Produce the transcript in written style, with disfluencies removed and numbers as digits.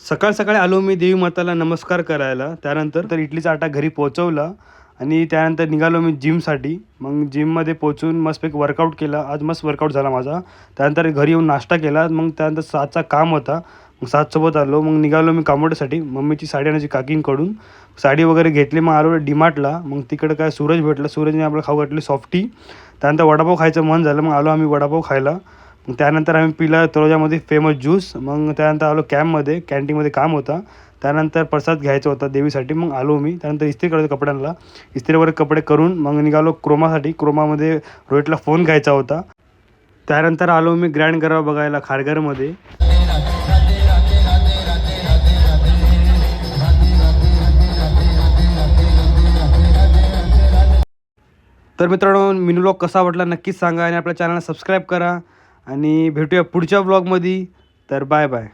सकाळ सकाळी आलो मी देवी माताला नमस्कार करायला. त्यानंतर इडलीचा आटा घरी पोहोचवला आणि त्यानंतर निघालो मी जिमसाठी. मग जिममध्ये पोहोचून मस्तपैकी वर्कआउट केला. आज मस्त वर्कआउट झाला माझा. त्यानंतर घरी येऊन नाश्ता केला. मग त्यानंतर 7चा काम होता. मग 7सोबत आलो. मग निघालो मी कामोड्यासाठी मम्मीची साडी आणायची काकींकडून. साडी वगैरे घेतली. मग आलो डीमार्टला. मग तिकडं काय सूरज भेटला. सूरजने आपल्याला खाऊ घातली सॉफ्टी. त्यानंतर वडापाव खायचं मन झालं. मग आलो आम्ही वडापाव खायला. मग त्यानंतर आम्ही पिला तळोजामध्ये फेमस ज्यूस. मग त्यानंतर आलो कॅम्पमध्ये. कॅन्टीनमध्ये काम होता. त्यानंतर प्रसाद घ्यायचा होता देवीसाठी. मग आलो मी. त्यानंतर इस्त्री करायचं कपड्यांना. इस्त्री वगैरे कपडे करून मग निघालो क्रोमासाठी. क्रोमामध्ये रोहितला फोन घ्यायचा होता. त्यानंतर आलो मी ग्रँड गरबा बघायला खारघरमध्ये. तर मित्रांनो, मिनी व्लॉग कसा वाटला नक्कीच सांगा आणि आपल्या चॅनलला सबस्क्राईब करा आणि भेटूया पुढच्या व्लॉगमध्ये. तर बाय बाय.